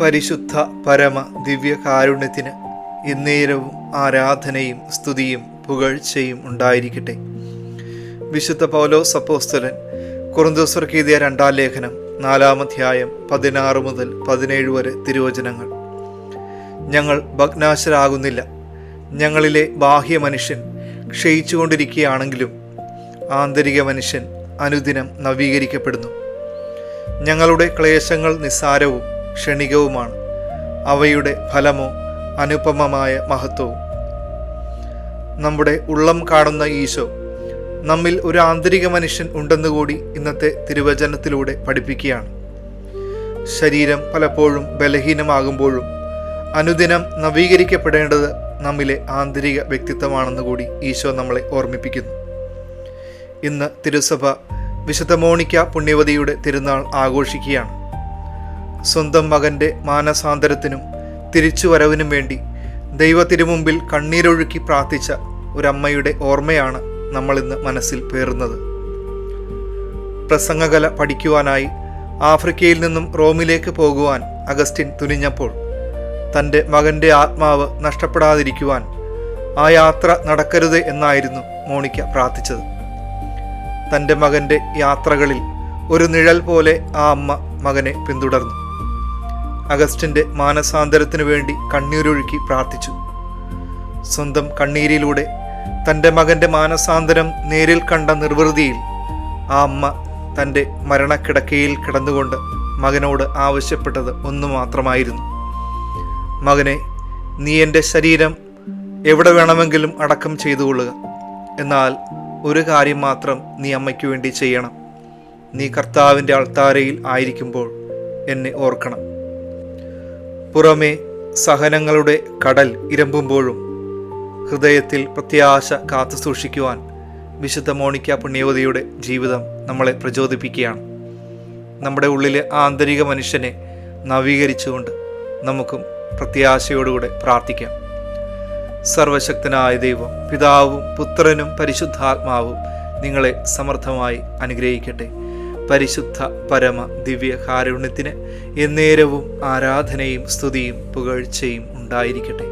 പരിശുദ്ധ പരമ ദിവ്യ കാരുണ്യത്തിന് എന്നേരവും ആരാധനയും സ്തുതിയും പുകഴ്ചയും ഉണ്ടായിരിക്കട്ടെ. വിശുദ്ധ പൗലോസ് അപ്പോസ്തലൻ കൊറിന്തോസ്യർക്ക് എഴുതിയ 2-ാം ലേഖനം 4-ാം അധ്യായം 16 മുതൽ 17 വരെ തിരുവചനങ്ങൾ. ഞങ്ങൾ ഭഗ്നാശരാകുന്നില്ല. ഞങ്ങളിലെ ബാഹ്യ മനുഷ്യൻ ക്ഷയിച്ചുകൊണ്ടിരിക്കുകയാണെങ്കിലും ആന്തരിക മനുഷ്യൻ അനുദിനം നവീകരിക്കപ്പെടുന്നു. ഞങ്ങളുടെ ക്ലേശങ്ങൾ നിസ്സാരവും ക്ഷണികവുമാണ്, അവയുടെ ഫലമോ അനുപമമായ മഹത്വവും. നമ്മുടെ ഉള്ളം കാണുന്ന ഈശോ നമ്മിൽ ഒരു ആന്തരിക മനുഷ്യൻ ഉണ്ടെന്നുകൂടി ഇന്നത്തെ തിരുവചനത്തിലൂടെ പഠിപ്പിക്കുകയാണ്. ശരീരം പലപ്പോഴും ബലഹീനമാകുമ്പോഴും അനുദിനം നവീകരിക്കപ്പെടേണ്ടത് നമ്മിലെ ആന്തരിക വ്യക്തിത്വമാണെന്നുകൂടി ഈശോ നമ്മളെ ഓർമ്മിപ്പിക്കുന്നു. ഇന്ന് തിരുസഭ വിശുദ്ധ മോണിക്ക പുണ്യവതിയുടെ തിരുനാൾ ആഘോഷിക്കുകയാണ്. സ്വന്തം മകൻ്റെ മാനസാന്തരത്തിനും തിരിച്ചുവരവിനും വേണ്ടി ദൈവത്തിരുമുമ്പിൽ കണ്ണീരൊഴുക്കി പ്രാർത്ഥിച്ച ഒരമ്മയുടെ ഓർമ്മയാണ് നമ്മളിന്ന് മനസ്സിൽ പേറുന്നത്. പ്രസംഗകല പഠിക്കുവാനായി ആഫ്രിക്കയിൽ നിന്നും റോമിലേക്ക് പോകുവാൻ അഗസ്റ്റിൻ തുനിഞ്ഞപ്പോൾ തൻ്റെ മകൻ്റെ ആത്മാവ് നഷ്ടപ്പെടാതിരിക്കുവാൻ ആ യാത്ര നടക്കരുത് എന്നായിരുന്നു മോണിക്ക പ്രാർത്ഥിച്ചത്. തൻ്റെ മകൻ്റെ യാത്രകളിൽ ഒരു നിഴൽ പോലെ ആ അമ്മ മകനെ പിന്തുടർന്നു. അഗസ്റ്റിൻ്റെ മാനസാന്തരത്തിനു വേണ്ടി കണ്ണീരൊഴുക്കി പ്രാർത്ഥിച്ചു. സ്വന്തം കണ്ണീരിലൂടെ തൻ്റെ മകൻ്റെ മാനസാന്തരം നേരിൽ കണ്ട നിർവൃതിയിൽ ആ അമ്മ തൻ്റെ മരണക്കിടക്കയിൽ കിടന്നുകൊണ്ട് മകനോട് ആവശ്യപ്പെട്ടത് ഒന്നു മാത്രമായിരുന്നു: മകനെ, നീ എൻ്റെ ശരീരം എവിടെ വേണമെങ്കിലും അടക്കം ചെയ്തുകൊള്ളുക. എന്നാൽ ഒരു കാര്യം മാത്രം നീ അമ്മയ്ക്ക് വേണ്ടി ചെയ്യണം. നീ കർത്താവിൻ്റെ അൾത്താരയിൽ ആയിരിക്കുമ്പോൾ എന്നെ ഓർക്കണം. പുറമേ സഹനങ്ങളുടെ കടൽ ഇരമ്പുമ്പോഴും ഹൃദയത്തിൽ പ്രത്യാശ കാത്തു സൂക്ഷിക്കുവാൻ വിശുദ്ധ മോണിക്ക പുണ്യവതിയുടെ ജീവിതം നമ്മളെ പ്രചോദിപ്പിക്കുകയാണ്. നമ്മുടെ ഉള്ളിലെ ആന്തരിക മനുഷ്യനെ നവീകരിച്ചുകൊണ്ട് നമുക്കും പ്രത്യാശയോടുകൂടെ പ്രാർത്ഥിക്കാം. സർവശക്തനായ ദൈവം, പിതാവും പുത്രനും പരിശുദ്ധാത്മാവും നിങ്ങളെ സമർത്ഥമായി അനുഗ്രഹിക്കട്ടെ. പരിശുദ്ധ പരമ ദിവ്യ കാരുണ്യത്തിന് എന്നേരവും ആരാധനയും സ്തുതിയും പുകഴ്ചയും ഉണ്ടായിരിക്കട്ടെ.